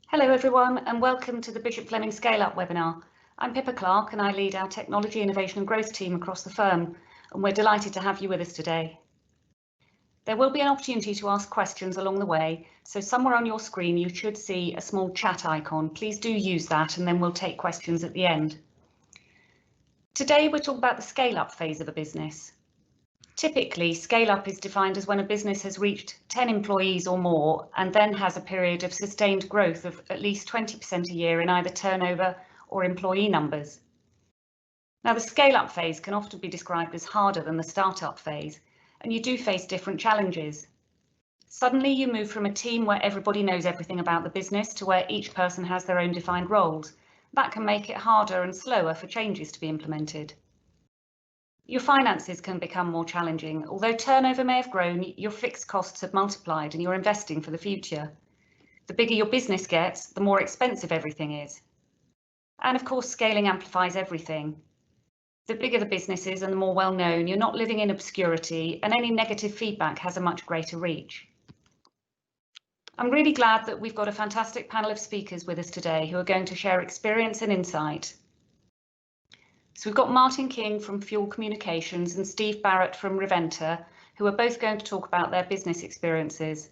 Hello everyone and welcome to the Bishop Fleming Scale Up webinar. I'm Pippa Clark and I lead our Technology, Innovation and Growth team across the firm, and we're delighted to have you with us today. There will be an opportunity to ask questions along the way, so somewhere on your screen you should see a small chat icon. Please do use that and then we'll take questions at the end. Today we're talking about the scale up phase of a business. Typically, scale up is defined as when a business has reached 10 employees or more and then has a period of sustained growth of at least 20% a year in either turnover or employee numbers. Now, the scale up phase can often be described as harder than the startup phase, and you do face different challenges. Suddenly, you move from a team where everybody knows everything about the business to where each person has their own defined roles. That can make it harder and slower for changes to be implemented. Your finances can become more challenging. Although turnover may have grown, your fixed costs have multiplied and you're investing for the future. The bigger your business gets, the more expensive everything is. And of course, scaling amplifies everything. The bigger the business is and the more well known, you're not living in obscurity, and any negative feedback has a much greater reach. I'm really glad that we've got a fantastic panel of speakers with us today who are going to share experience and insight. So we've got Martin King from Fuel Communications and Steve Barrett from Reventa, who are both going to talk about their business experiences.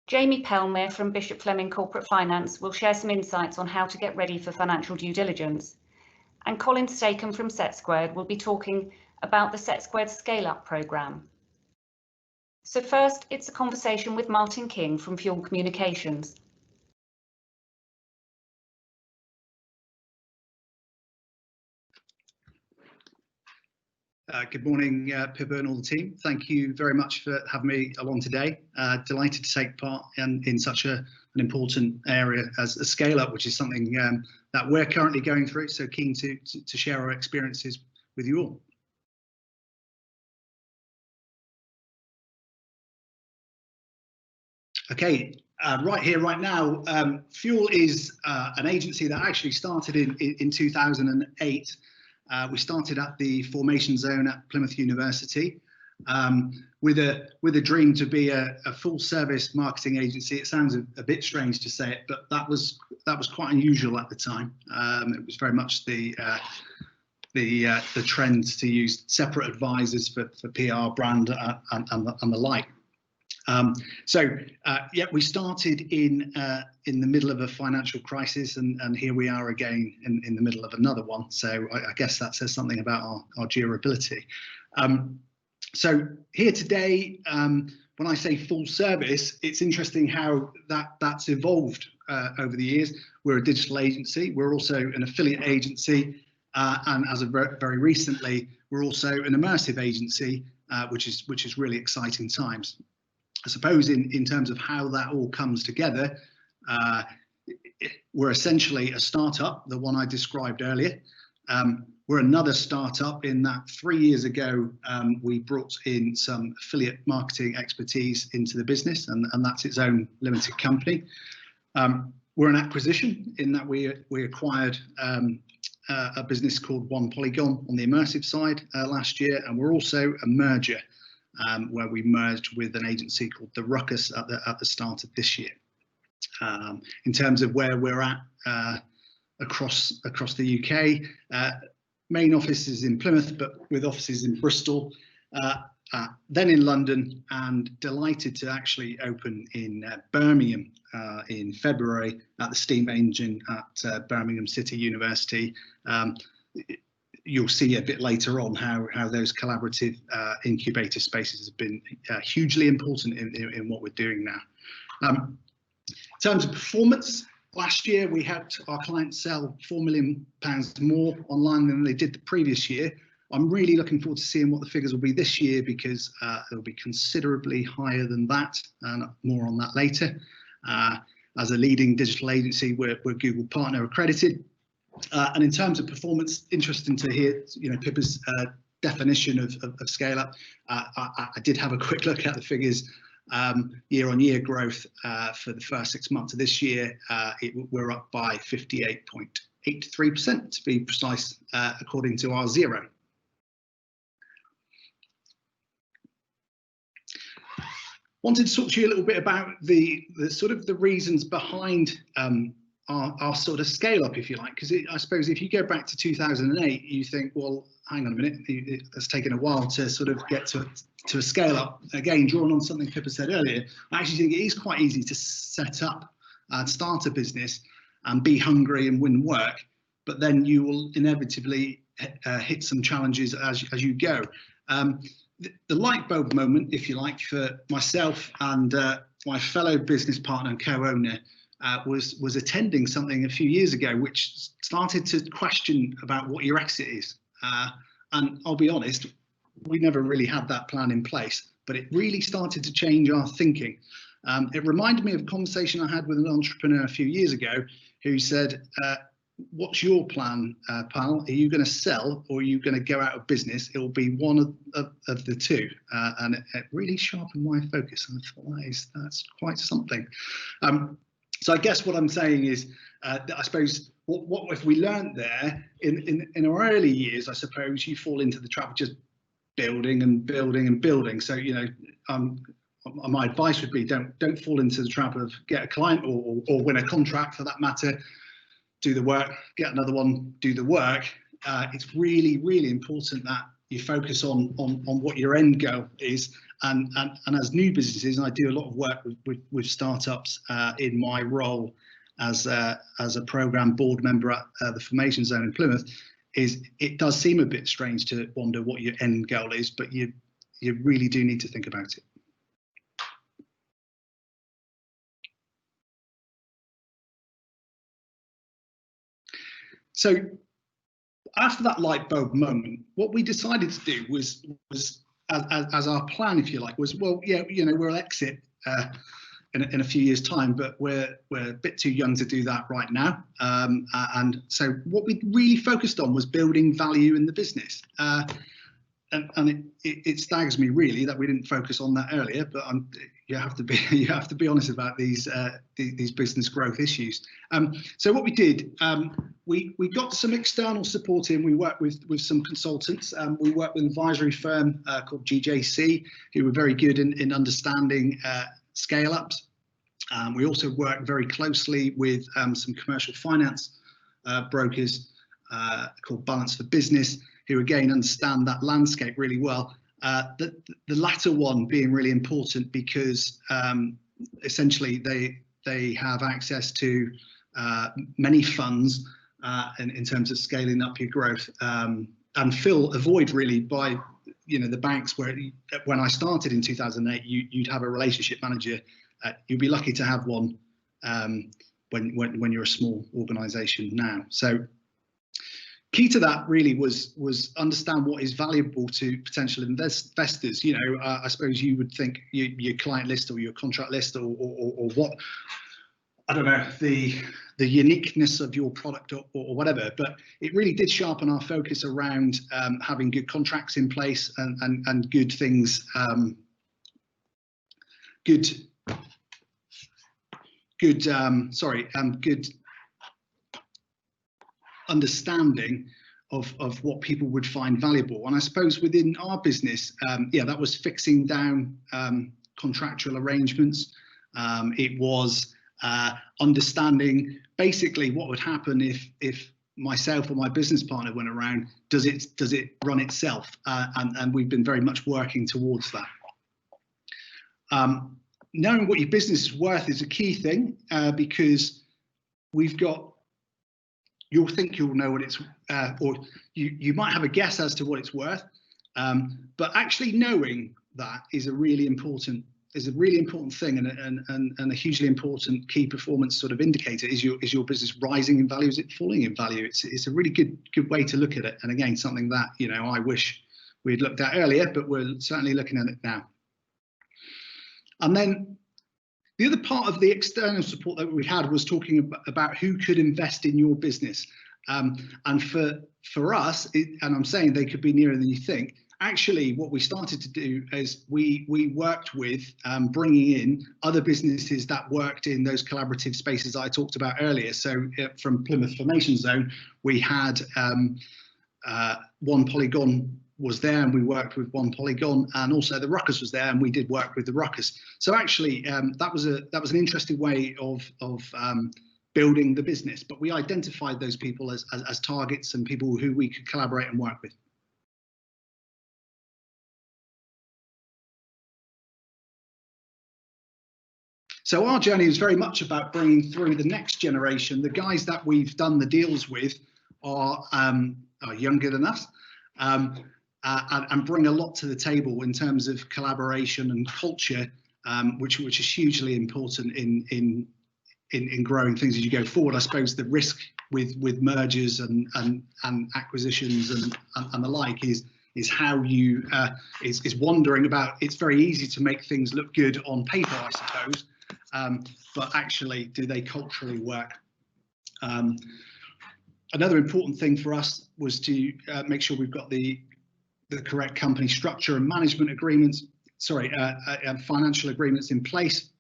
Jamie Pelmer from Bishop Fleming Corporate Finance will share some insights on how to get ready for financial due diligence. And Colin Stakem from SETsquared will be talking about the SETsquared Scale-Up programme. So first, it's a conversation with Martin King from Fuel Communications. Good morning, Pippa and all the team. Thank you very much for having me along today. Delighted to take part in such an important area as a scale-up, which is something that we're currently going through. So keen to share our experiences with you all. Okay, right here, right now, Fuel is an agency that actually started in 2008. We started at the formation zone at Plymouth University with a dream to be a full service marketing agency. It sounds a bit strange to say it, but that was quite unusual at the time. It was very much the trend to use separate advisors for PR, brand, and the like. Yeah, we started in the middle of a financial crisis, and here we are again in the middle of another one. So I guess that says something about our durability. So here today, when I say full service, it's interesting how that's evolved over the years. We're a digital agency. We're also an affiliate agency, and as of very recently, we're also an immersive agency, which is really exciting times. I suppose in terms of how that all comes together, we're essentially a startup, the one I described earlier. We're another startup in that 3 years ago, we brought in some affiliate marketing expertise into the business, and that's its own limited company. We're an acquisition in that we acquired a business called One Polygon on the immersive side last year, and we're also a merger. Where we merged with an agency called The Ruckus at the start of this year. In terms of where we're at across the UK, main office is in Plymouth, but with offices in Bristol, then in London, and delighted to actually open in Birmingham in February at the Steam Engine at Birmingham City University. You'll see a bit later on how those collaborative incubator spaces have been hugely important in what we're doing now. In terms of performance, last year we had our clients sell £4 million more online than they did the previous year. I'm really looking forward to seeing what the figures will be this year, because they'll be considerably higher than that, and more on that later. As a leading digital agency, we're Google Partner accredited. And in terms of performance, interesting to hear, Pippa's definition of scale up. I did have a quick look at the figures. Year-on-year growth for the first 6 months of this year, we're up by 58.83% to be precise, according to our Zero. Wanted to talk to you a little bit about the sort of the reasons behind our sort of scale up, if you like, because I suppose if you go back to 2008, you think, well, hang on a minute, it's taken a while to sort of get to a scale up. Again, drawing on something Pippa said earlier, I actually think it is quite easy to set up and start a business and be hungry and win work, but then you will inevitably hit some challenges as you go. The light bulb moment, if you like, for myself and my fellow business partner and co-owner was attending something a few years ago, which started to question about what your exit is. And I'll be honest, we never really had that plan in place, but it really started to change our thinking. It reminded me of a conversation I had with an entrepreneur a few years ago who said, what's your plan, pal? Are you going to sell or are you going to go out of business? It will be one of the two. And it really sharpened my focus. And I thought, that's quite something. So I guess what I'm saying is, I suppose, what if we learned there in our early years, I suppose you fall into the trap of just building and building and building. So, you know, my advice would be don't fall into the trap of get a client or win a contract for that matter, do the work, get another one, do the work. It's really, really important that you focus on what your end goal is. And as new businesses, and I do a lot of work with startups in my role as a program board member at the Formation Zone in Plymouth, is it does seem a bit strange to wonder what your end goal is, but you really do need to think about it. So after that light bulb moment, what we decided to do was as our plan, if you like, was, well, yeah, you know, we'll exit in a few years' time, but we're a bit too young to do that right now. And so what we really focused on was building value in the business. And it staggers me really that we didn't focus on that earlier, but you have to be honest about these business growth issues. So what we did, we got some external support in. We worked with some consultants. We worked with an advisory firm called GJC, who were very good in understanding scale ups. We also worked very closely with some commercial finance brokers called Balance for Business, who again understand that landscape really well. The latter one being really important because essentially they have access to many funds in terms of scaling up your growth, and fill a void really by, you know, the banks where when I started in 2008, you'd have a relationship manager. You'd be lucky to have one when you're a small organisation now. So key to that really was understand what is valuable to potential investors. You know, I suppose you would think your client list or your contract list or what, I don't know, the uniqueness of your product or whatever, but it really did sharpen our focus around having good contracts in place and good things, good understanding of what people would find valuable. And I suppose within our business, yeah, that was fixing down contractual arrangements. It was understanding basically what would happen if myself or my business partner went around. Does it run itself? And we've been very much working towards that. Knowing what your business is worth is a key thing, because we've got, you'll think you'll know what it's, or you might have a guess as to what it's worth, but actually knowing that is a really important thing, and a hugely important key performance sort of indicator. Is your business rising in value? Is it falling in value? It's a really good way to look at it, and again, something that, you know, I wish we'd looked at earlier, but we're certainly looking at it now. And then the other part of the external support that we had was talking about who could invest in your business. And for us, and I'm saying they could be nearer than you think, actually what we started to do is we worked with bringing in other businesses that worked in those collaborative spaces I talked about earlier. So from Plymouth Formation Zone, we had One Polygon was there, and we worked with one polygon, and also the Ruckus was there, and we did work with the Ruckus. So actually, that was an interesting way of building the business. But we identified those people as targets and people who we could collaborate and work with. So our journey is very much about bringing through the next generation. The guys that we've done the deals with are younger than us, and bring a lot to the table in terms of collaboration and culture, which is hugely important in growing things as you go forward. I suppose the risk with mergers and acquisitions and the like is how you is wondering about. It's very easy to make things look good on paper, I suppose. But actually, do they culturally work? Another important thing for us was to make sure we've got the correct company structure and management agreements, financial agreements in place.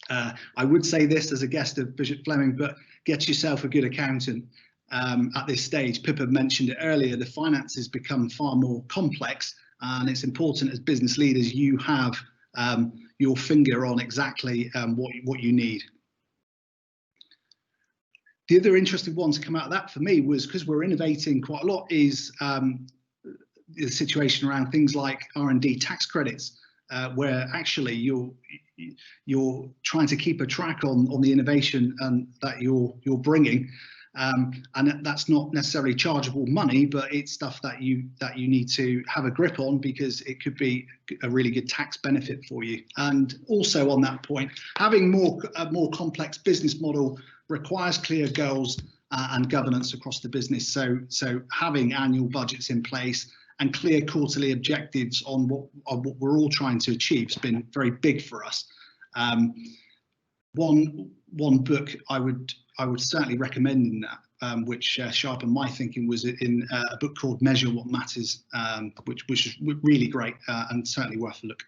I would say this as a guest of Bishop Fleming, but get yourself a good accountant at this stage. Pippa mentioned it earlier, the finances become far more complex, and it's important as business leaders you have your finger on exactly what you need. The other interesting one to come out of that for me was, because we're innovating quite a lot, is the situation around things like R&D tax credits, where actually you're trying to keep a track on the innovation that you're bringing, and that's not necessarily chargeable money, but it's stuff that you need to have a grip on, because it could be a really good tax benefit for you. And also on that point, having a more complex business model requires clear goals and governance across the business. So having annual budgets in place and clear quarterly objectives on what we're all trying to achieve has been very big for us. One book I would certainly recommend in that, which sharpened my thinking, was in a book called Measure What Matters, which is really great and certainly worth a look.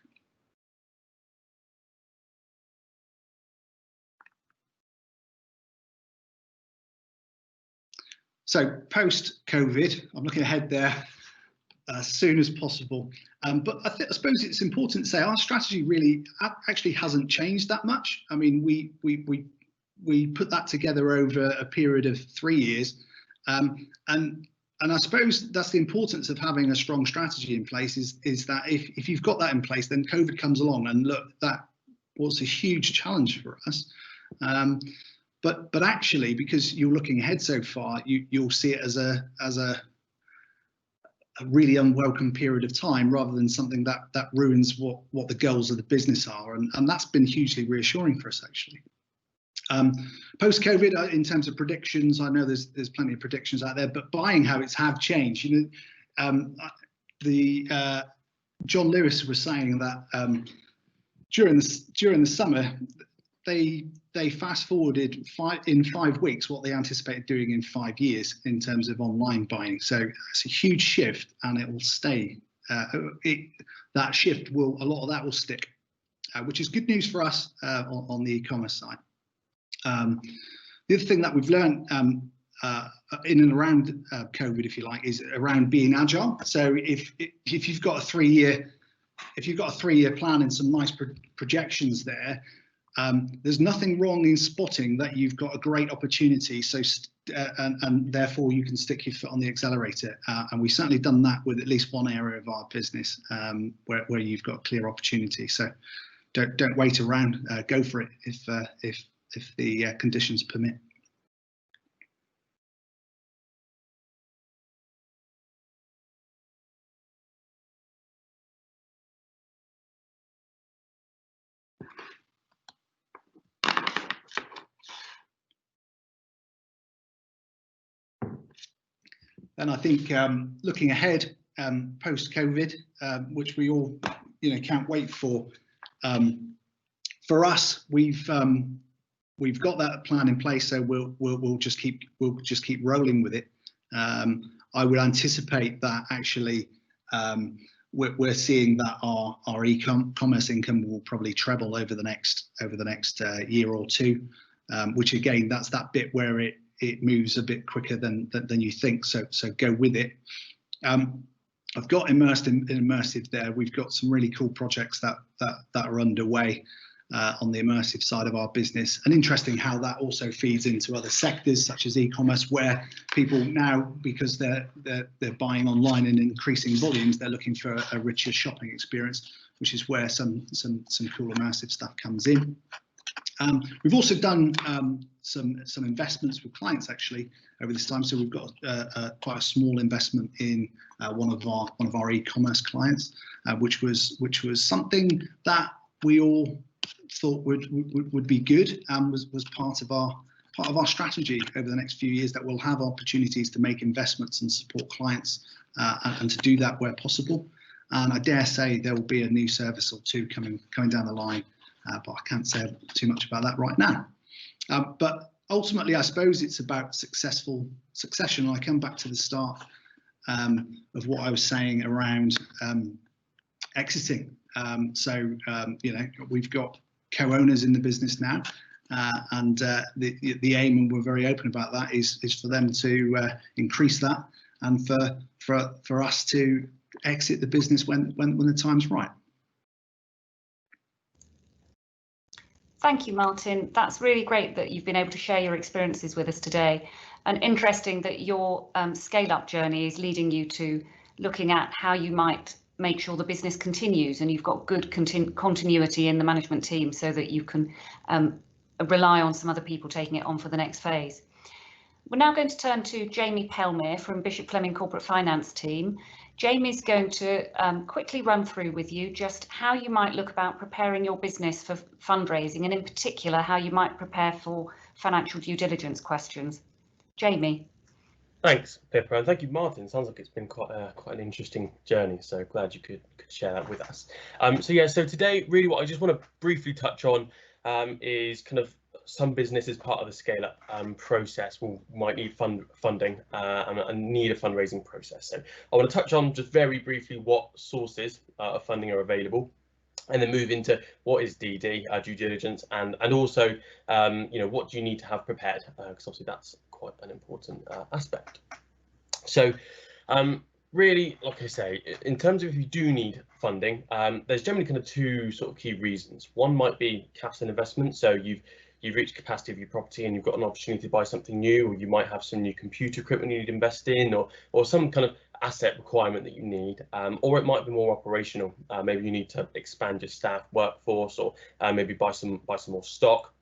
So post-COVID, I'm looking ahead there as soon as possible. But I suppose it's important to say our strategy really actually hasn't changed that much. I mean, we put that together over a period of 3 years, and I suppose that's the importance of having a strong strategy in place. Is that if you've got that in place, then COVID comes along, and look, that was a huge challenge for us. But actually, because you're looking ahead so far, you'll see it as a really unwelcome period of time, rather than something that ruins what the goals of the business are, and that's been hugely reassuring for us actually. Post-COVID, in terms of predictions, I know there's plenty of predictions out there, but buying habits have changed. You know, John Lewis was saying that during the summer, they fast forwarded in 5 weeks what they anticipated doing in 5 years in terms of online buying. So it's a huge shift, and it will stay. That shift a lot of that will stick, which is good news for us on the e-commerce side. The other thing that we've learned in and around COVID, if you like, is around being agile. So if you've got a 3-year plan and some nice projections there, there's nothing wrong in spotting that you've got a great opportunity. So and therefore you can stick your foot on the accelerator. And we've certainly done that with at least one area of our business where you've got a clear opportunity. So don't wait around. Go for it if the conditions permit. And I think looking ahead, post-COVID, which we all can't wait for us, we've got that plan in place, so we'll just keep rolling with it. I would anticipate that actually we're seeing that our e-commerce income will probably treble over the next year or two, which again, that's that bit where it moves a bit quicker than you think. So go with it. I've got immersed in immersive there. We've got some really cool projects that are underway on the immersive side of our business, and interesting how that also feeds into other sectors such as e-commerce, where people now, because they're buying online in increasing volumes, they're looking for a richer shopping experience, which is where some cool immersive stuff comes in. We've also done some investments with clients actually over this time. So we've got quite a small investment in one of our e-commerce clients, which was something that we all thought would be good, and was part of our strategy over the next few years, that we'll have opportunities to make investments and support clients, and to do that where possible. And I dare say there will be a new service or two coming down the line. But I can't say too much about that right now. But ultimately, I suppose it's about successful succession. I come back to the start of what I was saying around exiting. You know, we've got co-owners in the business now, and the aim, and we're very open about that, is for them to increase that, and for us to exit the business when the time's right. Thank you, Martin. That's really great that you've been able to share your experiences with us today, and interesting that your scale-up journey is leading you to looking at how you might make sure the business continues, and you've got good continuity in the management team so that you can rely on some other people taking it on for the next phase. We're now going to turn to Jamie Pelmere from Bishop Fleming Corporate Finance team. Jamie's going to quickly run through with you just how you might look about preparing your business for fundraising, and in particular how you might prepare for financial due diligence questions. Jamie. Thanks, Pippa, and thank you, Martin. Sounds like it's been quite an interesting journey, so glad you could share that with us. So today, really what I just want to briefly touch on is kind of some businesses part of the scale-up process might need funding and need a fundraising process. So I want to touch on just very briefly what sources of funding are available, and then move into what is DD, due diligence, and also you know, what do you need to have prepared, because obviously that's quite an important aspect. So really, like I say, in terms of if you do need funding, there's generally kind of two sort of key reasons. One might be capital investment, so you've reached capacity of your property and you've got an opportunity to buy something new, or you might have some new computer equipment you need to invest in, or some kind of asset requirement that you need, or it might be more operational. Maybe you need to expand your staff workforce, or maybe buy some more stock,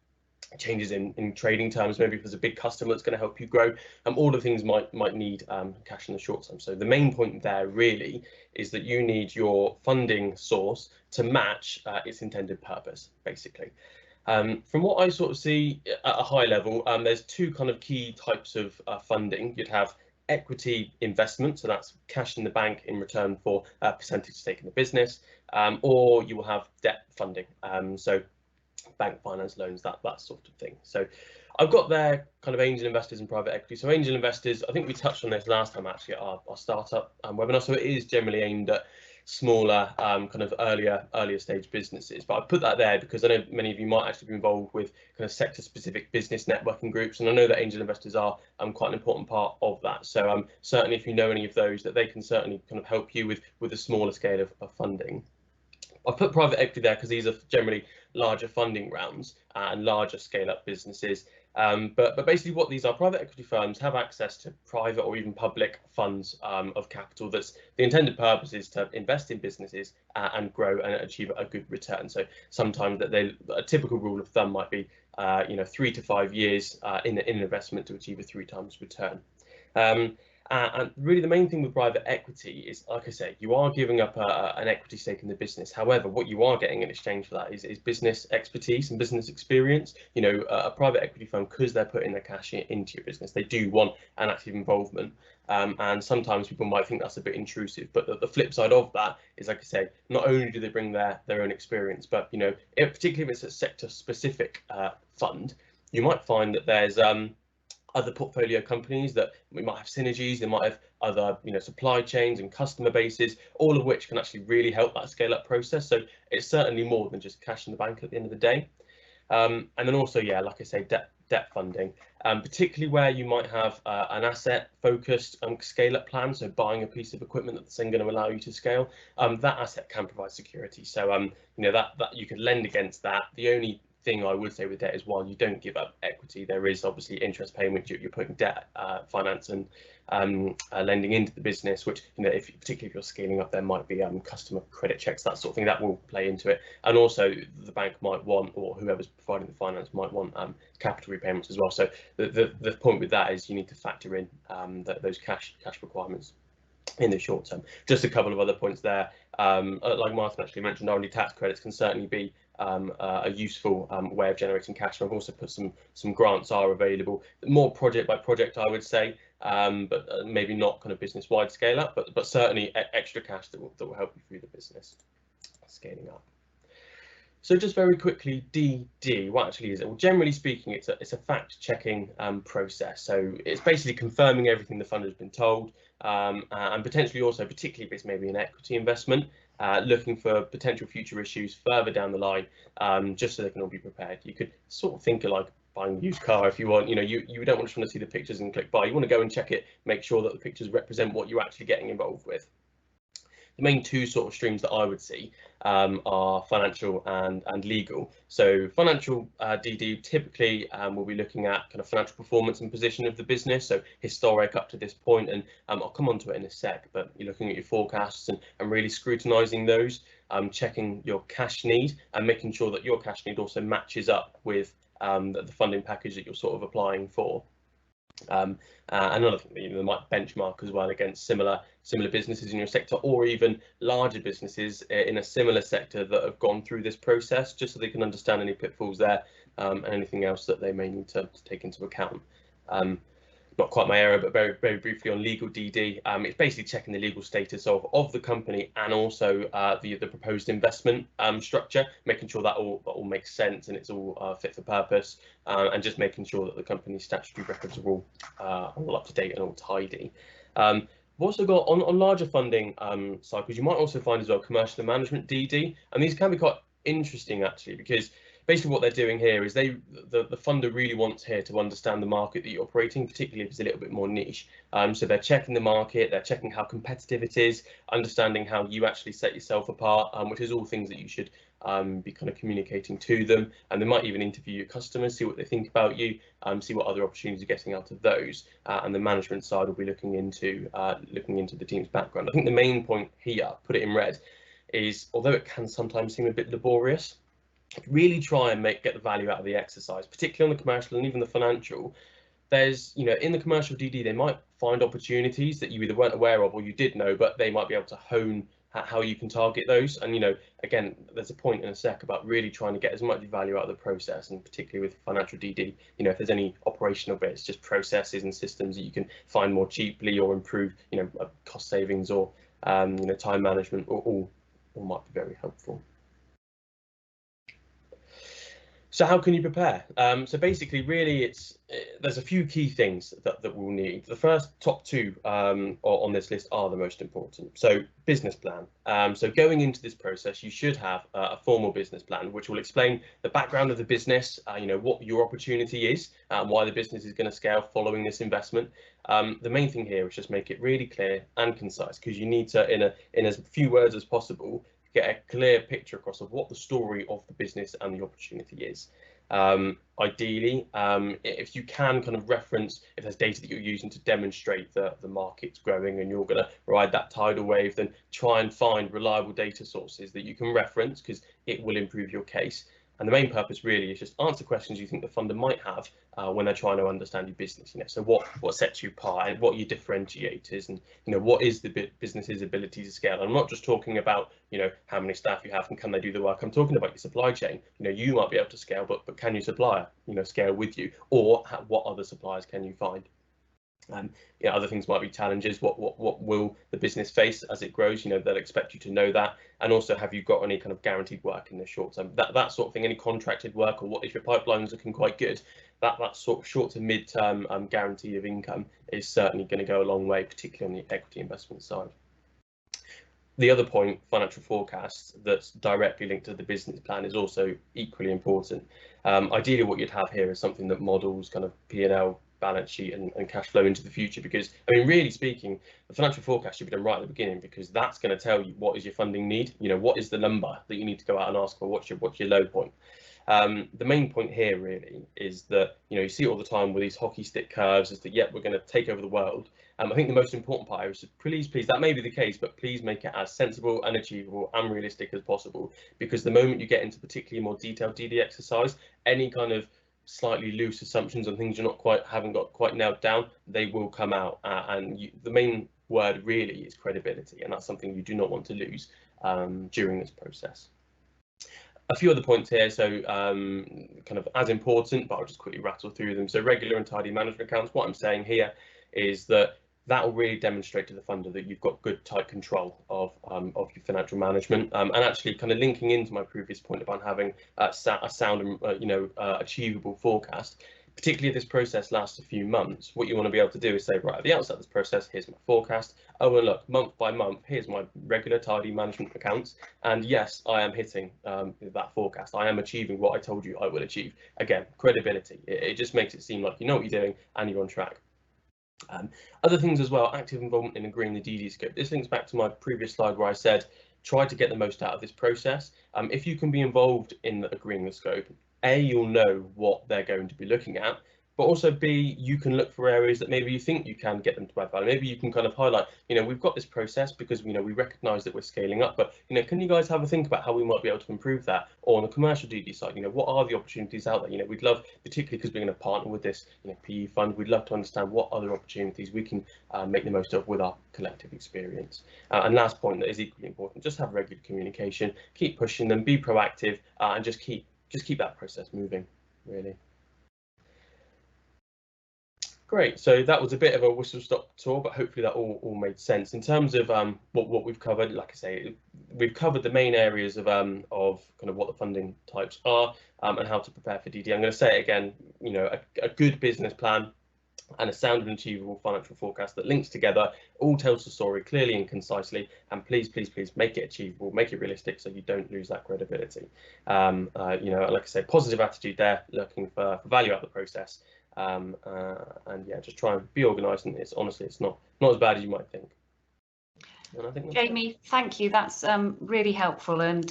changes in trading terms, maybe if there's a big customer that's going to help you grow. All the things might need cash in the short term. So the main point there really is that you need your funding source to match its intended purpose, basically. From what I sort of see at a high level, there's two kind of key types of funding. You'd have equity investment, so that's cash in the bank in return for a percentage stake in the business, or you will have debt funding, so bank finance loans, that sort of thing. So I've got there kind of angel investors and private equity. So angel investors, I think we touched on this last time actually at our startup webinar, so it is generally aimed at smaller kind of earlier stage businesses, but I put that there because I know many of you might actually be involved with kind of sector specific business networking groups, and I know that angel investors are quite an important part of that. So certainly if you know any of those, that they can certainly kind of help you with a smaller scale of funding. I've put private equity there because these are generally larger funding rounds and larger scale up businesses. But basically what these are, private equity firms have access to private or even public funds of capital. That's the intended purpose is to invest in businesses and grow and achieve a good return. So sometimes a typical rule of thumb might be 3 to 5 years in an investment to achieve a 3 times return. And really the main thing with private equity is, like I say, you are giving up an equity stake in the business. However, what you are getting in exchange for that is business expertise and business experience. You know, a private equity firm, because they're putting their cash into your business, they do want an active involvement. And sometimes people might think that's a bit intrusive, but the flip side of that is, like I say, not only do they bring their own experience, but, you know, particularly if it's a sector specific fund, you might find that there's other portfolio companies that we might have synergies, they might have other supply chains and customer bases, all of which can actually really help that scale up process. So it's certainly more than just cash in the bank at the end of the day. And then also, yeah, like I say, debt debt funding, particularly where you might have an asset-focused scale-up plan, so buying a piece of equipment that's then going to allow you to scale. That asset can provide security, so that you could lend against that. The only thing I would say with debt is, while you don't give up equity, there is obviously interest payment. You're putting debt finance and lending into the business, which, particularly if you're scaling up, there might be customer credit checks, that sort of thing, that will play into it. And also the bank might want, or whoever's providing the finance might want, capital repayments as well. So the point with that is you need to factor in those cash requirements in the short term. Just a couple of other points there. Like Martin actually mentioned, R&D tax credits can certainly be a useful way of generating cash. And I've also put some grants are available, more project by project, I would say, but maybe not kind of business wide scale up, but certainly extra cash that will help you through the business scaling up. So just very quickly, DD, what actually is it? Well, generally speaking, it's a fact-checking process. So it's basically confirming everything the fund has been told, and potentially also, particularly if it's maybe an equity investment, looking for potential future issues further down the line, just so they can all be prepared. You could sort of think of like buying a used car if you want. You don't just want to see the pictures and click buy. You want to go and check it, make sure that the pictures represent what you're actually getting involved with. The main two sort of streams that I would see are financial and legal. So financial DD typically we'll be looking at kind of financial performance and position of the business, so historic up to this point, and I'll come on to it in a sec, but you're looking at your forecasts and really scrutinising those, checking your cash need and making sure that your cash need also matches up with the funding package that you're sort of applying for. Another thing, they might benchmark as well against similar businesses in your sector, or even larger businesses in a similar sector that have gone through this process, just so they can understand any pitfalls there, and anything else that they may need to take into account. Not quite my area, but very, very briefly on legal DD, it's basically checking the legal status of the company and also the proposed investment structure, making sure that all makes sense and it's all fit for purpose, and just making sure that the company's statutory records are all up to date and all tidy. We've also got on larger funding cycles, you might also find as well commercial and management DD, and these can be quite interesting actually, because basically what they're doing here is the funder really wants here to understand the market that you're operating, particularly if it's a little bit more niche. So they're checking the market, they're checking how competitive it is, understanding how you actually set yourself apart, which is all things that you should be kind of communicating to them. And they might even interview your customers, see what they think about you, see what other opportunities you're getting out of those. And the management side will be looking into the team's background. I think the main point here, put it in red, is although it can sometimes seem a bit laborious, really try and get the value out of the exercise, particularly on the commercial and even the financial. There's, in the commercial DD, they might find opportunities that you either weren't aware of or you did know, but they might be able to hone how you can target those. And, again, there's a point in a sec about really trying to get as much value out of the process, and particularly with financial DD, if there's any operational bits, just processes and systems that you can find more cheaply or improve, cost savings or, time management, all might be very helpful. So how can you prepare? So basically, really, there's a few key things that we'll need. The first top two on this list are the most important. So business plan. So going into this process, you should have a formal business plan, which will explain the background of the business, what your opportunity is, why the business is going to scale following this investment. The main thing here is just make it really clear and concise, because you need to, in as few words as possible, get a clear picture across of what the story of the business and the opportunity is. Ideally, if you can kind of reference, if there's data that you're using to demonstrate that the market's growing and you're going to ride that tidal wave, then try and find reliable data sources that you can reference, because it will improve your case. And the main purpose really is just answer questions you think the funder might have when they're trying to understand your business. So what sets you apart and what your differentiators, and what is the business's ability to scale. And I'm not just talking about how many staff you have and can they do the work. I'm talking about your supply chain. You might be able to scale, but can your supplier scale with you, or what other suppliers can you find? Other things might be challenges. What will the business face as it grows? They'll expect you to know that. And also, have you got any kind of guaranteed work in the short term? That sort of thing. Any contracted work, or what if your pipeline's looking quite good? That sort of short to mid-term guarantee of income is certainly going to go a long way, particularly on the equity investment side. The other point, financial forecasts, that's directly linked to the business plan is also equally important. Ideally, what you'd have here is something that models kind of P&L, balance sheet and cash flow into the future, because I mean, really speaking, the financial forecast should be done right at the beginning, because that's going to tell you what is your funding need, you know, what is the number that you need to go out and ask for, what's your low point. The main point here really is that, you know, you see it all the time with these hockey stick curves, is that, yep, we're going to take over the world. I think the most important part here is to please, that may be the case, but please make it as sensible and achievable and realistic as possible, because the moment you get into particularly more detailed DD exercise, any kind of slightly loose assumptions on things haven't got quite nailed down, they will come out, the main word really is credibility, and that's something you do not want to lose during this process. A few other points here, so kind of as important, but I'll just quickly rattle through them. So regular and tidy management accounts. What I'm saying here is that will really demonstrate to the funder that you've got good, tight control of your financial management, and actually kind of linking into my previous point about having a sound and achievable forecast. Particularly if this process lasts a few months, what you want to be able to do is say, right, at the outset of this process, here's my forecast. Oh, and look, month by month, here's my regular tidy management accounts. And yes, I am hitting that forecast. I am achieving what I told you I will achieve. Again, credibility. It just makes it seem like you know what you're doing and you're on track. Other things as well, active involvement in agreeing the DD scope. This links back to my previous slide where I said, try to get the most out of this process. If you can be involved in agreeing the scope, A, you'll know what they're going to be looking at, but also B, you can look for areas that maybe you think you can get them to add value. Maybe you can kind of highlight, you know, we've got this process because, you know, we recognise that we're scaling up, but, you know, can you guys have a think about how we might be able to improve that? Or on the commercial DD side, you know, what are the opportunities out there? You know, we'd love, particularly because we're going to partner with this, you know, PE fund, we'd love to understand what other opportunities we can make the most of with our collective experience. And last point that is equally important, just have regular communication, keep pushing them, be proactive, and just keep that process moving, really. Great, so that was a bit of a whistle-stop tour, but hopefully that all made sense. In terms of what we've covered, like I say, we've covered the main areas of kind of what the funding types are and how to prepare for DD. I'm going to say it again, you know, a good business plan and a sound and achievable financial forecast that links together, all tells the story clearly and concisely, and please make it achievable, make it realistic so you don't lose that credibility. You know, like I say, positive attitude there, looking for value out of the process. And yeah, just try and be organised, and it's not as bad as you might think. And I think Jamie, thank you. That's really helpful and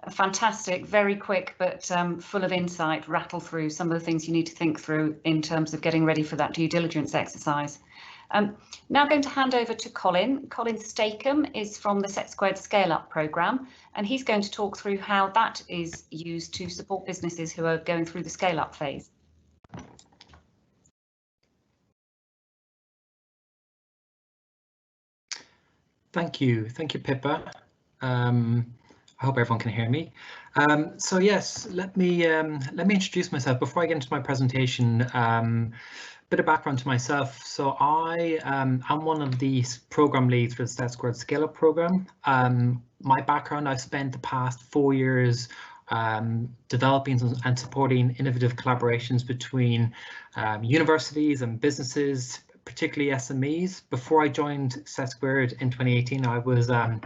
a fantastic, very quick but full of insight rattle through some of the things you need to think through in terms of getting ready for that due diligence exercise. Now going to hand over to Colin. Colin Stakem is from the SETsquared Scale Up programme, and he's going to talk through how that is used to support businesses who are going through the scale up phase. Thank you, Pippa. I hope everyone can hear me. So yes, let me introduce myself before I get into my presentation. Bit of background to myself. So I'm one of the program leads for the Statsquare Scale Up program. My background, I've spent the past 4 years developing and supporting innovative collaborations between universities and businesses, particularly SMEs. Before I joined SETsquared in 2018, I was the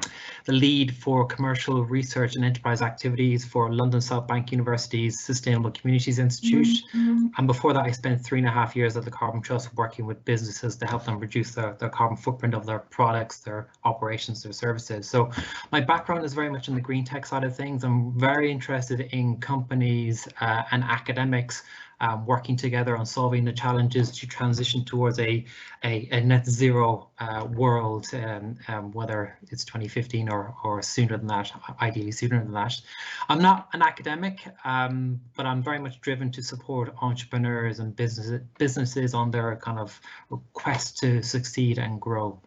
lead for commercial research and enterprise activities for London South Bank University's Sustainable Communities Institute. And before that, I spent 3.5 years at the Carbon Trust working with businesses to help them reduce their carbon footprint of their products, their operations, their services. So my background is very much in the green tech side of things. I'm very interested in companies and academics working together on solving the challenges to transition towards a net zero world, whether it's 2015 or sooner than that, ideally sooner than that. I'm not an academic, but I'm very much driven to support entrepreneurs and businesses on their kind of quest to succeed and grow.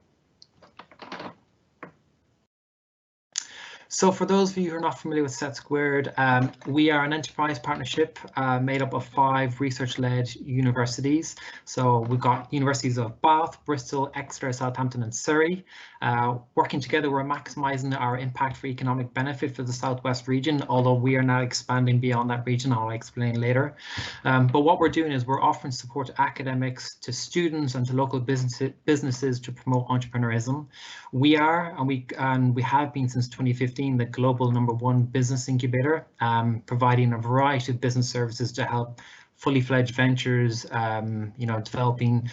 So for those of you who are not familiar with SETsquared, we are an enterprise partnership made up of 5 research-led universities. So we've got universities of Bath, Bristol, Exeter, Southampton and Surrey. Working together, we're maximising our impact for economic benefit for the Southwest region, although we are now expanding beyond that region, I'll explain later. But what we're doing is we're offering support to academics, to students and to local businesses to promote entrepreneurism. We are, and we have been since 2015, the global #1 business incubator, providing a variety of business services to help fully fledged ventures, developing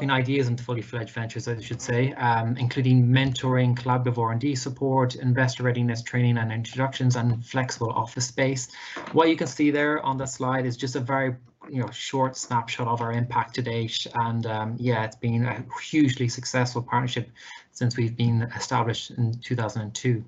ideas into fully fledged ventures, I should say, including mentoring, collaborative R&D support, investor readiness training and introductions, and flexible office space. What you can see there on the slide is just a very short snapshot of our impact to date, and it's been a hugely successful partnership since we've been established in 2002.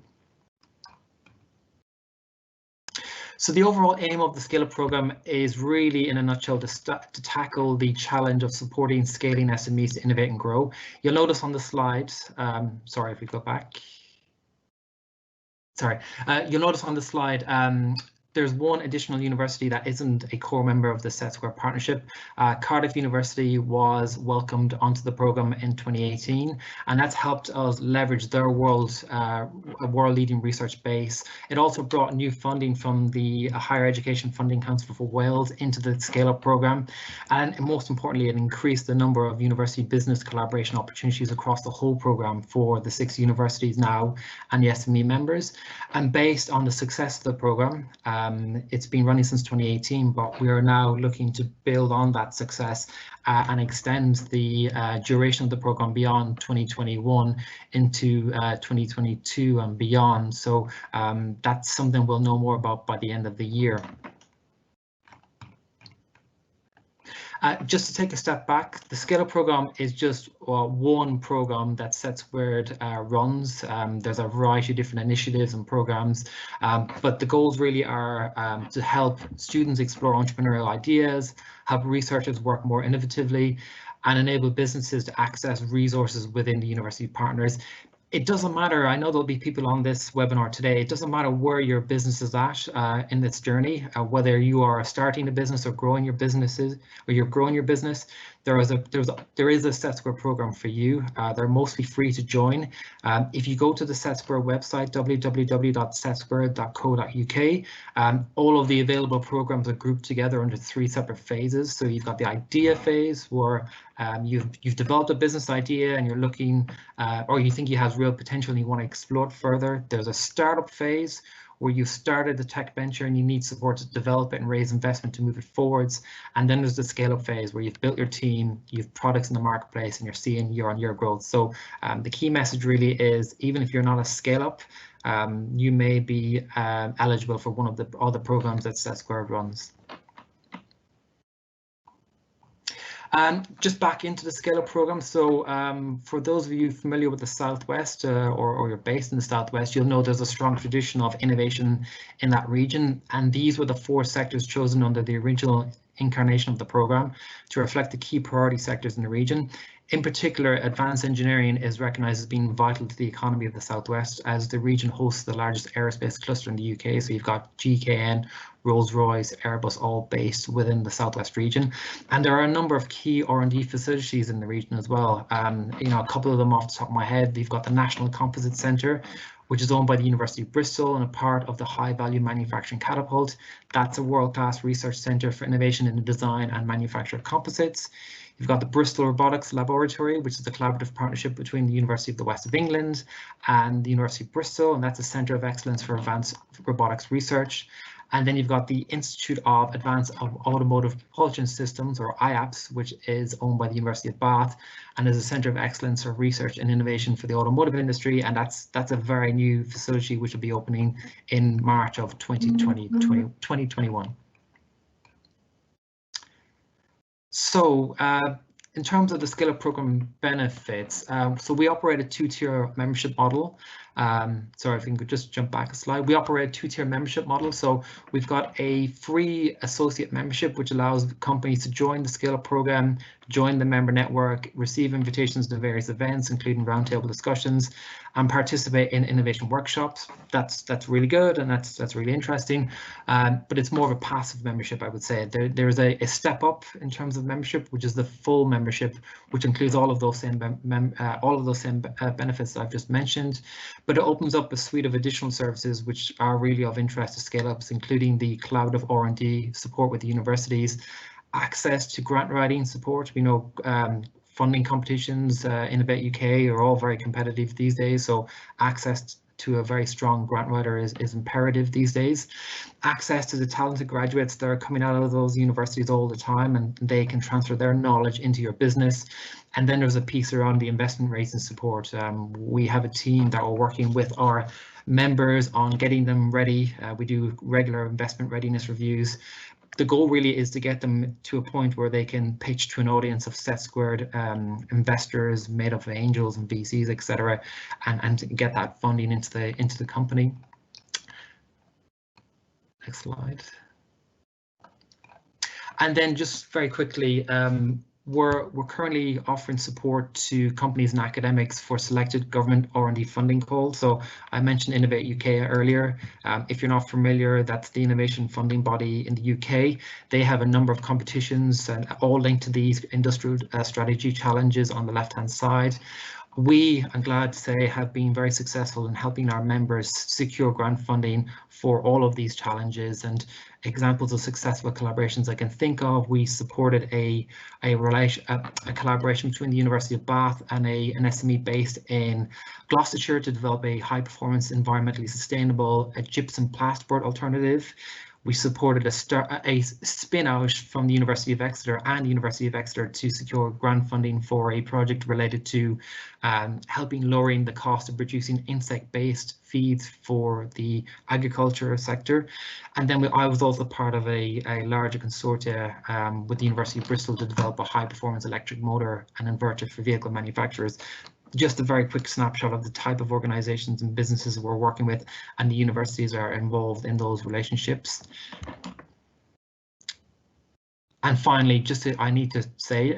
So the overall aim of the Scale Up programme is really, in a nutshell, to tackle the challenge of supporting scaling SMEs to innovate and grow. You'll notice on the slide, sorry if we go back. Sorry, you'll notice on the slide there's one additional university that isn't a core member of the SETsquare partnership. Cardiff University was welcomed onto the programme in 2018, and that's helped us leverage their world-leading research base. It also brought new funding from the Higher Education Funding Council for Wales into the Scale Up programme, and most importantly, it increased the number of university business collaboration opportunities across the whole programme for the 6 universities now and the SME members. And based on the success of the programme, it's been running since 2018, but we are now looking to build on that success and extend the duration of the programme beyond 2021 into 2022 and beyond. So that's something we'll know more about by the end of the year. Just to take a step back, the Scale Up programme is just one programme that SETsquared runs. There's a variety of different initiatives and programmes, but the goals really are to help students explore entrepreneurial ideas, help researchers work more innovatively, and enable businesses to access resources within the university partners. It doesn't matter, I know there'll be people on this webinar today, it doesn't matter where your business is at in this journey, whether you are starting a business or growing your businesses, or you're growing your business, there is a SETsquare program for you. They're mostly free to join. If you go to the SETsquare website, www.setsquare.co.uk, all of the available programs are grouped together under 3 separate phases. So you've got the idea phase, where you've developed a business idea and you're looking, or you think you have real potential and you want to explore it further. There's a startup phase, where you've started the tech venture and you need support to develop it and raise investment to move it forwards. And then there's the scale up phase, where you've built your team, you've products in the marketplace, and you're seeing year-on-year growth. So the key message really is, even if you're not a scale up, you may be eligible for one of the other programs that SETsquared runs. Just back into the Scale Up programme. So for those of you familiar with the Southwest or you're based in the Southwest, you'll know there's a strong tradition of innovation in that region. And these were the 4 sectors chosen under the original incarnation of the programme to reflect the key priority sectors in the region. In particular, advanced engineering is recognised as being vital to the economy of the Southwest, as the region hosts the largest aerospace cluster in the UK. So you've got GKN, Rolls-Royce, Airbus, all based within the Southwest region. And there are a number of key R&D facilities in the region as well. A couple of them off the top of my head, you've got the National Composite Centre, which is owned by the University of Bristol and a part of the High Value Manufacturing Catapult. That's a world-class research centre for innovation in the design and manufacture of composites. You've got the Bristol Robotics Laboratory, which is a collaborative partnership between the University of the West of England and the University of Bristol, and that's a centre of excellence for advanced robotics research. And then you've got the Institute of Advanced Automotive Propulsion Systems, or IAPS, which is owned by the University of Bath and is a centre of excellence for research and innovation for the automotive industry. And that's a very new facility which will be opening in March of 2021. So in terms of the Scale Up programme benefits, so we operate a 2-tier membership model. Sorry, if we could just jump back a slide. We operate a two-tier membership model. So we've got a free associate membership, which allows companies to join the Scale Up program, join the member network, receive invitations to various events, including roundtable discussions, and participate in innovation workshops. That's really good, and that's really interesting. But it's more of a passive membership, I would say. There is a step up in terms of membership, which is the full membership, which includes all of those same benefits that I've just mentioned. But it opens up a suite of additional services which are really of interest to scale-ups, including the collaborative R&D support with the universities, access to grant writing support. We know funding competitions, Innovate UK are all very competitive these days, so access to a very strong grant writer is imperative these days. Access to the talented graduates that are coming out of those universities all the time, and they can transfer their knowledge into your business. And then there's a piece around the investment raising support. We have a team that are working with our members on getting them ready. We do regular investment readiness reviews. The goal really is to get them to a point where they can pitch to an audience of SETsquared investors made up of angels and VCs, etc., and get that funding into the company. Next slide. And then just very quickly, we're currently offering support to companies and academics for selected government R&D funding calls. So I mentioned Innovate UK earlier. If you're not familiar, that's the innovation funding body in the UK. They have a number of competitions and all linked to these industrial strategy challenges on the left-hand side. We, I'm glad to say, have been very successful in helping our members secure grant funding for all of these challenges. And examples of successful collaborations I can think of, we supported a collaboration between the University of Bath and an SME based in Gloucestershire to develop a high-performance, environmentally sustainable gypsum plasterboard alternative. We supported a spin-out from the University of Exeter and the University of Exeter to secure grant funding for a project related to helping lowering the cost of producing insect-based feeds for the agriculture sector. And then I was also part of a larger consortia with the University of Bristol to develop a high-performance electric motor and inverter for vehicle manufacturers. Just a very quick snapshot of the type of organizations and businesses we're working with, and the universities are involved in those relationships. And finally, I need to say,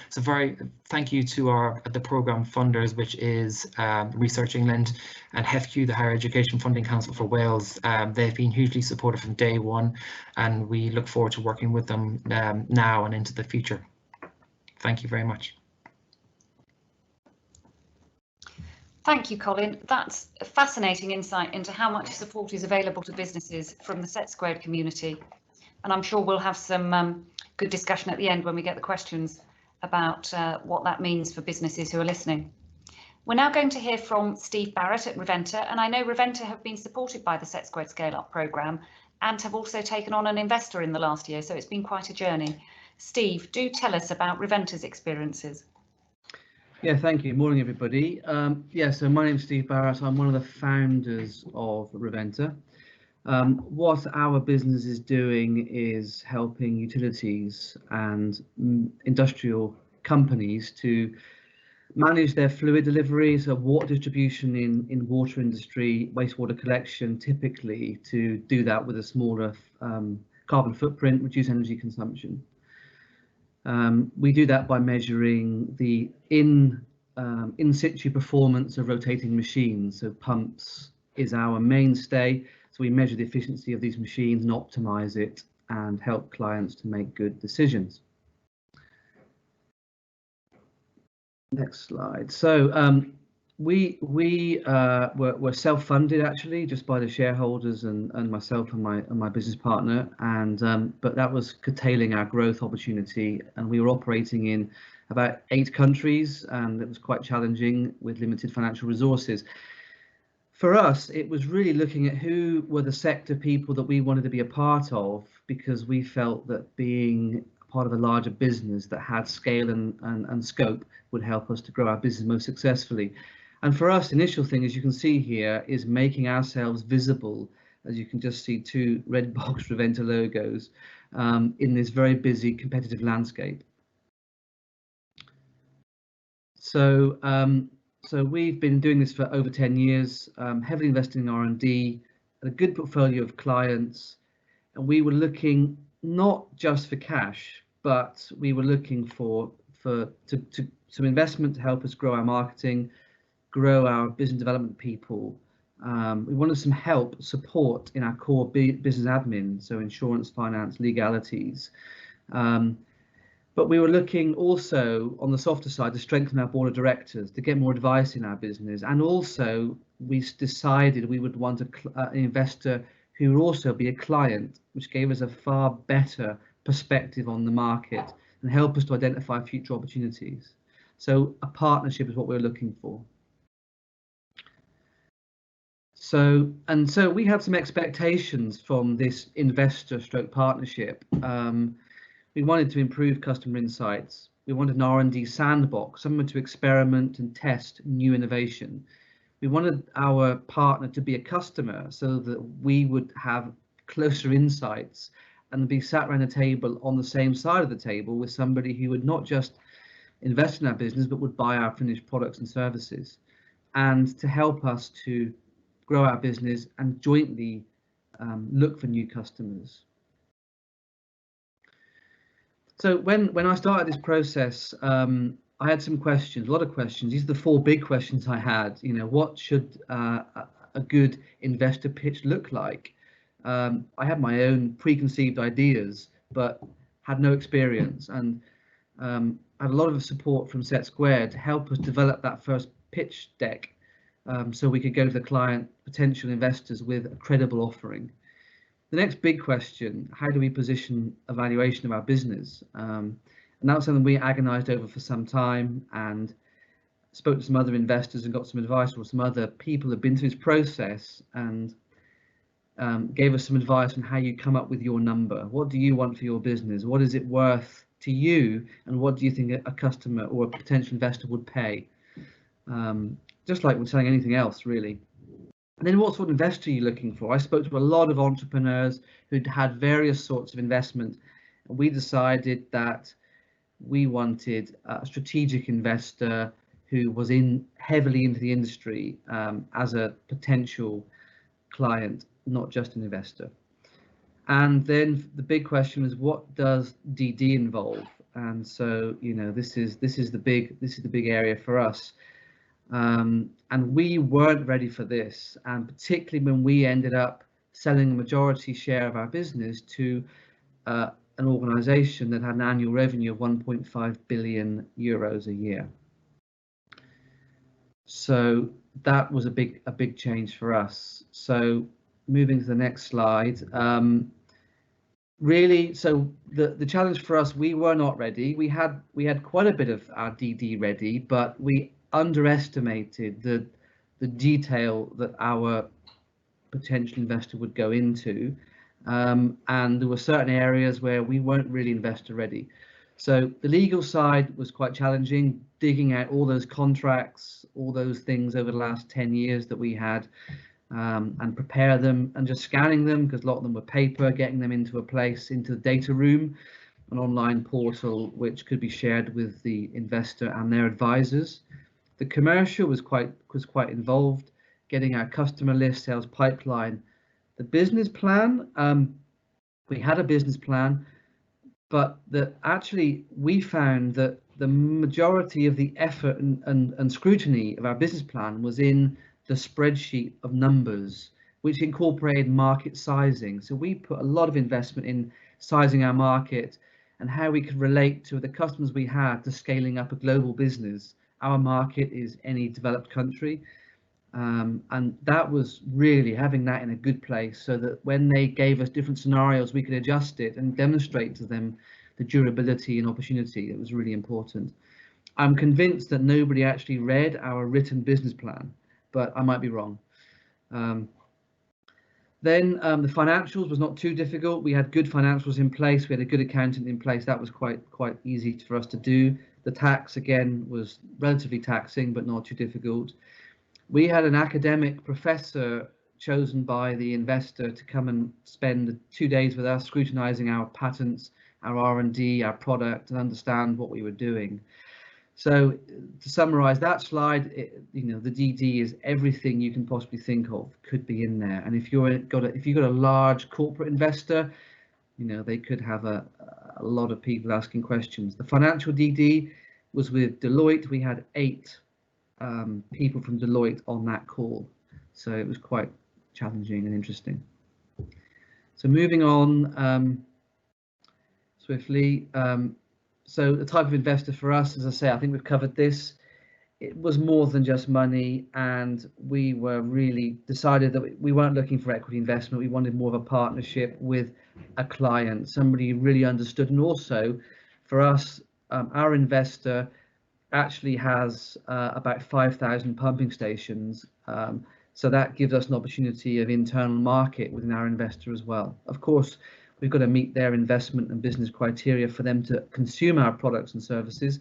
so thank you to the program funders, which is Research England and HEFQ, the Higher Education Funding Council for Wales. They've been hugely supportive from day one, and we look forward to working with them now and into the future. Thank you very much. Thank you, Colin. That's a fascinating insight into how much support is available to businesses from the SETsquared community. And I'm sure we'll have some good discussion at the end when we get the questions about what that means for businesses who are listening. We're now going to hear from Steve Barrett at Reventa, and I know Reventa have been supported by the SETsquared Scale Up programme and have also taken on an investor in the last year, so it's been quite a journey. Steve, do tell us about Reventa's experiences. Yeah, thank you. Morning, everybody. So my name's Steve Barros. I'm one of the founders of Reventa. What our business is doing is helping utilities and industrial companies to manage their fluid delivery, so water distribution in water industry, wastewater collection, typically to do that with a smaller carbon footprint, reduce energy consumption. We do that by measuring the in situ performance of rotating machines. So pumps is our mainstay. So we measure the efficiency of these machines and optimize it and help clients to make good decisions. Next slide. So we're self-funded actually, just by the shareholders and myself and my business partner, and but that was curtailing our growth opportunity, and we were operating in about 8 countries, and it was quite challenging with limited financial resources. For us, it was really looking at who were the sector people that we wanted to be a part of, because we felt that being part of a larger business that had scale and scope would help us to grow our business most successfully. And for us, the initial thing, as you can see here, is making ourselves visible. As you can just see 2 red box Reventa logos in this very busy competitive landscape. So So we've been doing this for over 10 years, heavily investing in R&D, a good portfolio of clients, and we were looking not just for cash, but we were looking for some investment to help us grow our marketing, grow our business development people. We wanted some support in our core business admin, so insurance, finance, legalities. But we were looking also on the softer side to strengthen our board of directors, to get more advice in our business. And also we decided we would want an investor who would also be a client, which gave us a far better perspective on the market and help us to identify future opportunities. So a partnership is what we're looking for. So we had some expectations from this investor stroke partnership. We wanted to improve customer insights. We wanted an R&D sandbox, someone to experiment and test new innovation. We wanted our partner to be a customer so that we would have closer insights and be sat around a table on the same side of the table with somebody who would not just invest in our business, but would buy our finished products and services, and to help us to grow our business and jointly look for new customers. So when I started this process, I had some questions, a lot of questions. These are the 4 big questions I had. You know, what should a good investor pitch look like? I had my own preconceived ideas, but had no experience, and had a lot of support from SETsquared to help us develop that first pitch deck, so we could go to the client, potential investors, with a credible offering. The next big question, how do we position a valuation of our business? And that was something we agonized over for some time, and spoke to some other investors and got some advice from some other people who have been through this process, and gave us some advice on how you come up with your number. What do you want for your business? What is it worth to you? And what do you think a customer or a potential investor would pay? Just like when selling anything else, really. And then what sort of investor are you looking for? I spoke to a lot of entrepreneurs who'd had various sorts of investment, and we decided that we wanted a strategic investor who was heavily into the industry as a potential client, not just an investor. And then the big question is, what does DD involve? And so, you know, this is the big area for us. And we weren't ready for this, and particularly when we ended up selling a majority share of our business to an organization that had an annual revenue of 1.5 billion euros a year. So that was a big change for us. So moving to the next slide. Really, so the challenge for us, we were not ready. We had quite a bit of our DD ready, but we underestimated the detail that our potential investor would go into, and there were certain areas where we weren't really investor ready. So the legal side was quite challenging, digging out all those contracts, all those things over the last 10 years that we had, and prepare them, and just scanning them, because a lot of them were paper, getting them into a place, into the data room, an online portal which could be shared with the investor and their advisors. The commercial was quite involved, getting our customer list, sales pipeline. The business plan, we had a business plan, but actually we found that the majority of the effort and scrutiny of our business plan was in the spreadsheet of numbers, which incorporated market sizing. So we put a lot of investment in sizing our market and how we could relate to the customers we had to scaling up a global business. Our market is any developed country, and that was really having that in a good place, so that when they gave us different scenarios, we could adjust it and demonstrate to them the durability and opportunity. It was really important. I'm convinced that nobody actually read our written business plan, but I might be wrong. Then the financials was not too difficult. We had good financials in place. We had a good accountant in place. That was quite easy for us to do. The tax, again, was relatively taxing, but not too difficult. We had an academic professor chosen by the investor to come and spend 2 days with us, scrutinizing our patents, our R&D, our product, and understand what we were doing. So to summarize that slide, the DD is everything you can possibly think of could be in there. And if you've got a large corporate investor, they could have a lot of people asking questions. The financial DD was with Deloitte. We had 8 people from Deloitte on that call, so it was quite challenging and interesting. So moving on swiftly. So the type of investor for us, as I say, I think we've covered this. It was more than just money, and we were really decided that we weren't looking for equity investment. We wanted more of a partnership with a client, somebody who really understood. And also for us, our investor actually has about 5,000 pumping stations. So that gives us an opportunity of internal market within our investor as well. Of course, we've got to meet their investment and business criteria for them to consume our products and services.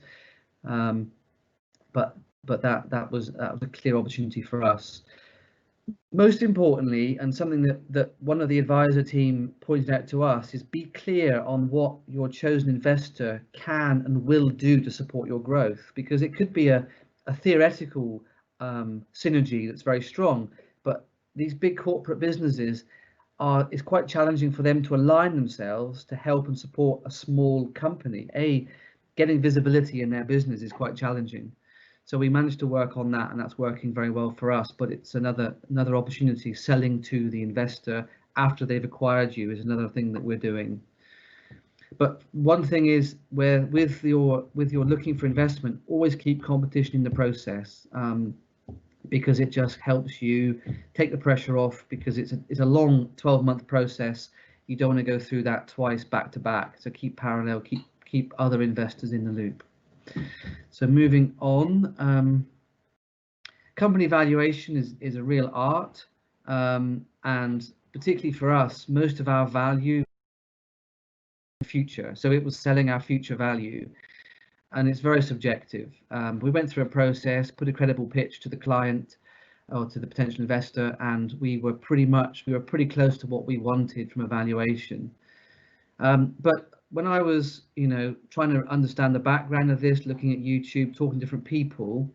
But that was a clear opportunity for us. Most importantly, and something that one of the advisor team pointed out to us, is be clear on what your chosen investor can and will do to support your growth, because it could be a theoretical synergy that's very strong, but these big corporate businesses it's quite challenging for them to align themselves to help and support a small company. Getting visibility in their business is quite challenging. So we managed to work on that, and that's working very well for us. But it's another opportunity. Selling to the investor after they've acquired you is another thing that we're doing. But one thing is, where with your looking for investment, always keep competition in the process, because it just helps you take the pressure off, because it's a long 12-month process. You don't want to go through that twice back to back. So keep parallel, keep other investors in the loop. So moving on, company valuation is a real art, and particularly for us, most of our value future. So it was selling our future value, and it's very subjective. We went through a process, put a credible pitch to the client or to the potential investor, and we were pretty close to what we wanted from a valuation. But when I was, trying to understand the background of this, looking at YouTube, talking to different people,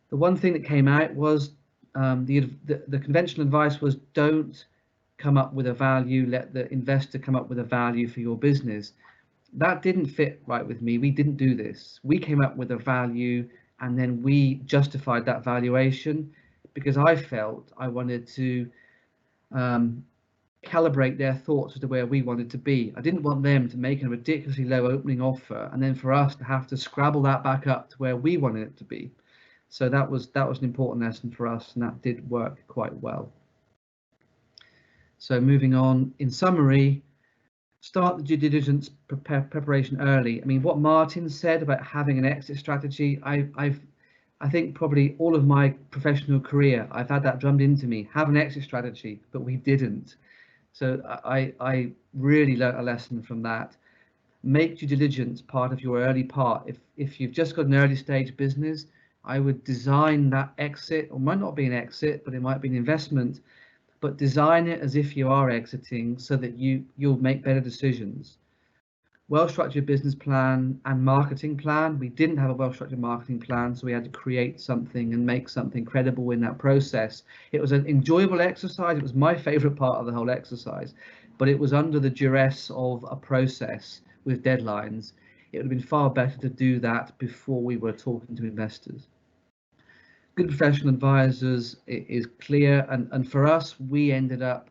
the one thing that came out was the conventional advice was, don't come up with a value, let the investor come up with a value for your business. That didn't fit right with me. We didn't do this. We came up with a value, and then we justified that valuation, because I felt I wanted to calibrate their thoughts as to where we wanted to be. I didn't want them to make a ridiculously low opening offer and then for us to have to scrabble that back up to where we wanted it to be. So that was an important lesson for us, and that did work quite well. So moving on, in summary, start the due diligence preparation early. I mean, what Martin said about having an exit strategy, I think probably all of my professional career, I've had that drummed into me, have an exit strategy, but we didn't. So I really learned a lesson from that. Make due diligence part of your early part. If you've just got an early stage business, I would design that exit, or might not be an exit, but it might be an investment, but design it as if you are exiting, so that you'll make better decisions. Well-structured business plan and marketing plan. We didn't have a well-structured marketing plan, so we had to create something and make something credible in that process. It was an enjoyable exercise. It was my favorite part of the whole exercise, but it was under the duress of a process with deadlines. It would have been far better to do that before we were talking to investors. Good professional advisors is clear, and for us, we ended up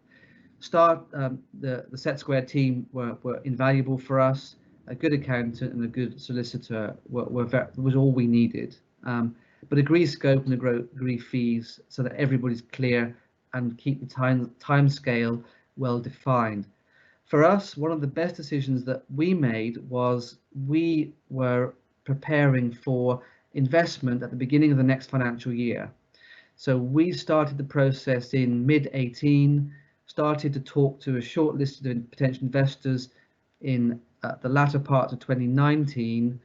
the SETsquared team were invaluable for us. A good accountant and a good solicitor was all we needed. But agree scope and agree fees so that everybody's clear, and keep the time scale well defined. For us, one of the best decisions that we made was we were preparing for investment at the beginning of the next financial year. So we started the process in mid-18, started to talk to a short list of potential investors in the latter part of 2019,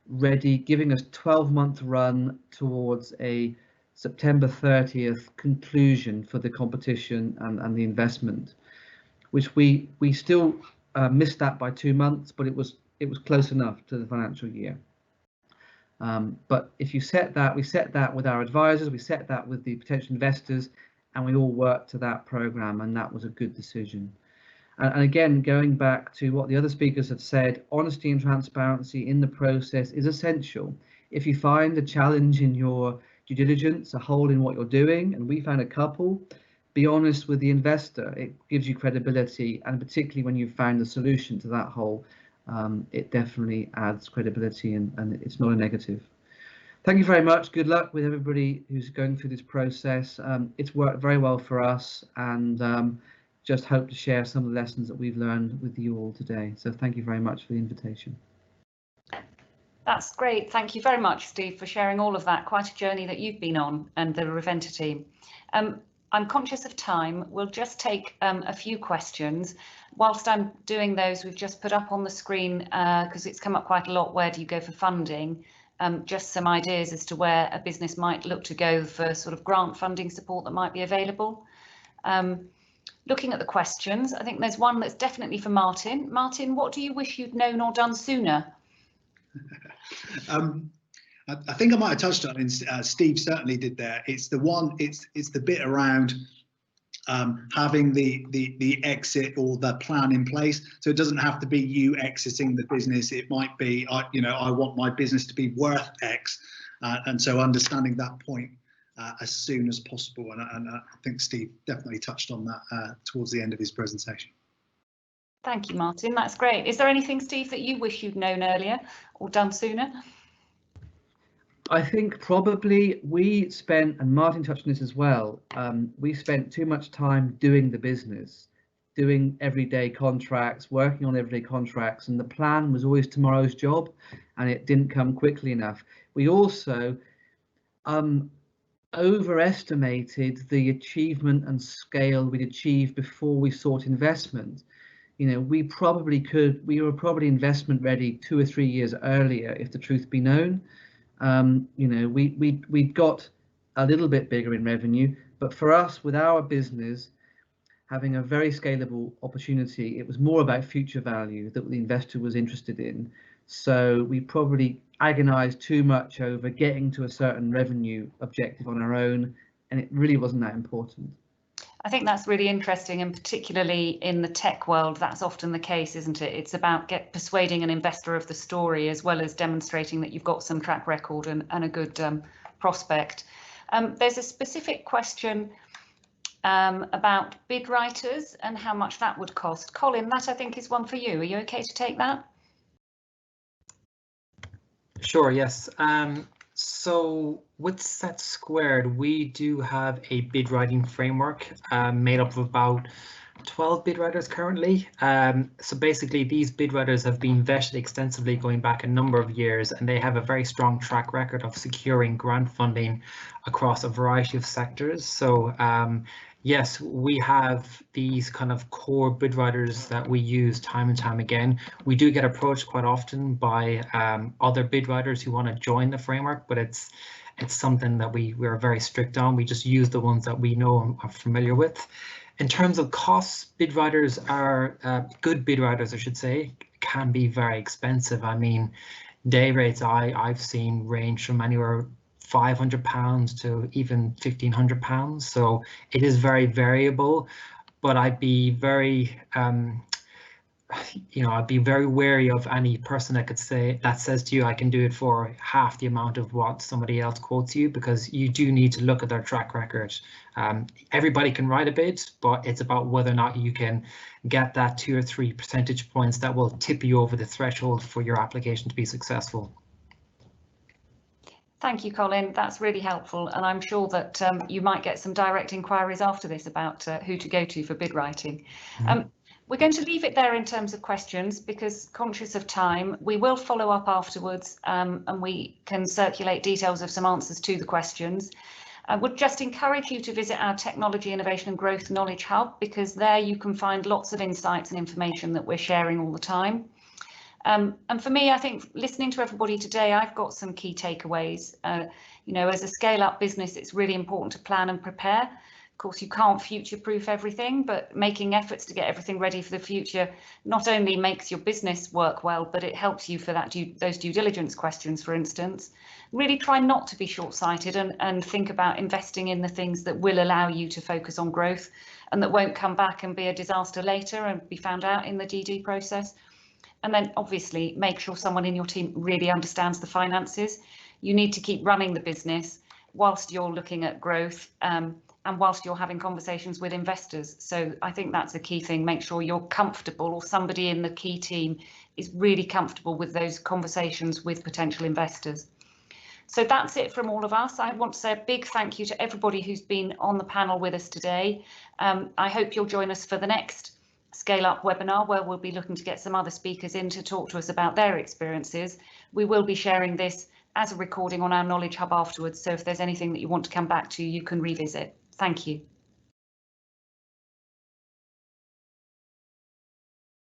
ready, giving us 12-month run towards a September 30th conclusion for the competition and the investment, which we still missed that by 2 months, but it was close enough to the financial year. But if you set that, we set that with our advisors, we set that with the potential investors, and we all worked to that program, and that was a good decision. And again, going back to what the other speakers have said, honesty and transparency in the process is essential. If you find a challenge in your due diligence, a hole in what you're doing, and we found a couple, be honest with the investor. It gives you credibility, and particularly when you've found a solution to that hole, it definitely adds credibility, and it's not a negative. Thank you very much. Good luck with everybody who's going through this process. It's worked very well for us, and just hope to share some of the lessons that we've learned with you all today. So thank you very much for the invitation. That's great. Thank you very much, Steve, for sharing all of that. Quite a journey that you've been on, and the Reventa team. I'm conscious of time. We'll just take a few questions. Whilst I'm doing those, we've just put up on the screen, because it's come up quite a lot, where do you go for funding? Just some ideas as to where a business might look to go for sort of grant funding support that might be available. Looking at the questions, I think there's one that's definitely for Martin. Martin, what do you wish you'd known or done sooner? I think I might have touched on it, and Steve certainly did there. It's the one. It's the bit around having the exit or the plan in place. So it doesn't have to be you exiting the business. It might be, I want my business to be worth X, and so understanding that point as soon as possible. And I think Steve definitely touched on that towards the end of his presentation. Thank you, Martin. That's great. Is there anything, Steve, that you wish you'd known earlier or done sooner? I think probably we spent, and Martin touched on this as well, we spent too much time doing the business, doing everyday contracts, working on everyday contracts, and the plan was always tomorrow's job, and it didn't come quickly enough. We also overestimated the achievement and scale we'd achieve before we sought investment. We were probably investment ready 2 or 3 years earlier, if the truth be known. We got a little bit bigger in revenue, but for us, with our business having a very scalable opportunity, it was more about future value that the investor was interested in. So we probably agonized too much over getting to a certain revenue objective on our own, and it really wasn't that important. I think that's really interesting, and particularly in the tech world, that's often the case, isn't it? It's about persuading an investor of the story, as well as demonstrating that you've got some track record and a good prospect. There's a specific question about bid writers and how much that would cost. Colin, that I think is one for you. Are you okay to take that? Sure, yes. So with SETsquared, we do have a bid writing framework made up of about 12 bid writers currently. So basically, these bid writers have been vetted extensively going back a number of years, and they have a very strong track record of securing grant funding across a variety of sectors. So yes, we have these kind of core bid writers that we use time and time again. We do get approached quite often by other bid writers who want to join the framework, but it's something that we're very strict on. We just use the ones that we know and are familiar with. In terms of costs, bid writers are good bid writers, I should say, can be very expensive. I mean, day rates I've seen range from anywhere £500 to even £1,500. So it is very variable, but I'd be very, I'd be very wary of any person that says to you, I can do it for half the amount of what somebody else quotes you, because you do need to look at their track record. Everybody can write a bid, but it's about whether or not you can get that 2 or 3 percentage points that will tip you over the threshold for your application to be successful. Thank you, Colin. That's really helpful, and I'm sure that you might get some direct inquiries after this about who to go to for bid writing. We're going to leave it there in terms of questions, because conscious of time, we will follow up afterwards, and we can circulate details of some answers to the questions. I would just encourage you to visit our Technology, Innovation and Growth Knowledge Hub, because there you can find lots of insights and information that we're sharing all the time. And for me, I think listening to everybody today, I've got some key takeaways. As a scale-up business, it's really important to plan and prepare. course, you can't future-proof everything, but making efforts to get everything ready for the future not only makes your business work well, but it helps you for those due diligence questions, for instance. Really try not to be short-sighted and think about investing in the things that will allow you to focus on growth and that won't come back and be a disaster later and be found out in the DD process. And then obviously make sure someone in your team really understands the finances. You need to keep running the business whilst you're looking at growth and whilst you're having conversations with investors. So I think that's a key thing. Make sure you're comfortable, or somebody in the key team is really comfortable with those conversations with potential investors. So that's it from all of us. I want to say a big thank you to everybody who's been on the panel with us today. I hope you'll join us for the next Scale Up webinar, where we'll be looking to get some other speakers in to talk to us about their experiences. We will be sharing this as a recording on our Knowledge Hub afterwards, so if there's anything that you want to come back to, you can revisit. Thank you.